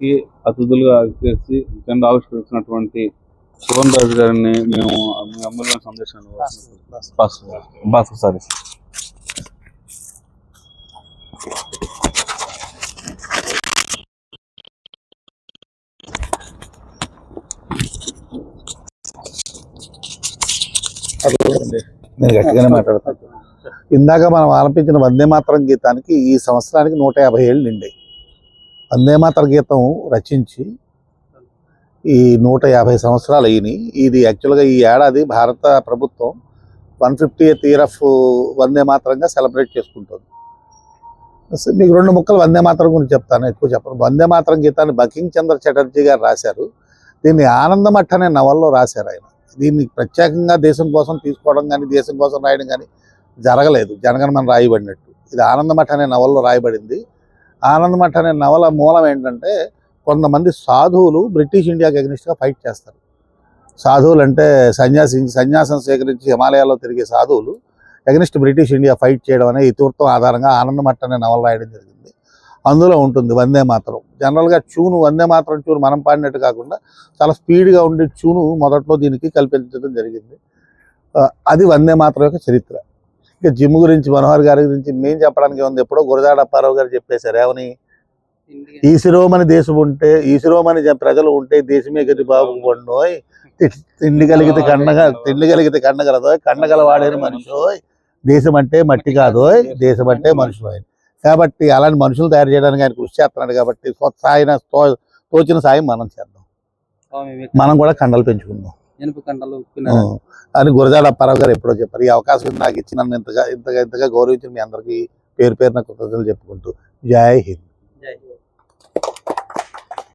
కి అతిథులుగా చేసి జెండా ఆవిష్కరించినటువంటి శివన్ రాజు గారిని మేము మీ అమూల్య సందేశాన్ని సారీ నేను గట్టిగానే మాట్లాడతాను. ఇందాక మనం ఆలపించిన వందే మాతరం గీతానికి ఈ సంవత్సరానికి 150 ఏళ్ళు నిండాయి. వందే మాతరం గీతం రచించి ఈ 150 సంవత్సరాలు అయినాయి. ఇది యాక్చువల్గా ఈ ఏడాది భారత ప్రభుత్వం 150th ఇయర్ ఆఫ్ వందే మాతరంగా సెలబ్రేట్ చేసుకుంటుంది. మీకు 2 ముక్కలు వందే మాతరం గురించి చెప్తాను, ఎక్కువ చెప్పను. వందే మాతరం గీతాన్ని బంకిం చంద్ర చటర్జీ గారు రాశారు. దీన్ని ఆనందమఠ అనే నవల్లో రాశారు ఆయన. దీన్ని ప్రత్యేకంగా దేశం కోసం తీసుకోవడం కానీ దేశం కోసం రాయడం కానీ జరగలేదు, జనగణమన రాయబడినట్టు. ఇది ఆనందమఠ అనే నవల్లో రాయబడింది. ఆనందమఠ అనే నవల మూలం ఏంటంటే, కొంతమంది సాధువులు బ్రిటిష్ ఇండియాకి అగెనిస్ట్గా ఫైట్ చేస్తారు. సాధువులు అంటే సన్యాసం స్వీకరించి హిమాలయాల్లో తిరిగే సాధువులు అగెనిస్ట్ బ్రిటిష్ ఇండియా ఫైట్ చేయడం అనే ఇతివృత్తం ఆధారంగా ఆనందమఠ అనే నవల రాయడం జరిగింది. అందులో ఉంటుంది వందే మాతరం. జనరల్గా ట్యూను వందే మాతరం ట్యూన్ మనం పాడినట్టు కాకుండా చాలా స్పీడ్గా ఉండే ట్యూను మొదట్లో దీనికి కల్పించడం జరిగింది. అది వందే మాతరం యొక్క చరిత్ర. ఇక జిమ్ గురించి మనోహర్ గారి గురించి మేము చెప్పడానికి ఉంది. ఎప్పుడో గురజాడ అప్పారావు గారు చెప్పేశారు, ఏమని, ఈశిరోమని దేశం ఉంటే, ఈశిరోమని ప్రజలు ఉంటే దేశమే గతి బాగుపడినోయ్, తిండి కలిగితే కండగలదోయ్, కండగల వాడేని మనిషోయ్, దేశం అంటే మట్టి కాదోయ్, దేశం అంటే మనుషులు. కాబట్టి అలాంటి మనుషులు తయారు చేయడానికి ఆయన కృషి చేస్తున్నాడు. కాబట్టి ఆయన తోచిన సాయం మనం చేద్దాం, మనం కూడా కండలు పెంచుకుందాం అని గురజాడ అప్పారావు గారు ఎప్పుడో చెప్పారు. ఈ అవకాశం నాకు ఇచ్చి నన్ను ఇంతగా గౌరవించిన మీ అందరికీ పేరు పేరున కృతజ్ఞతలు చెప్పుకుంటూ జై హింద్.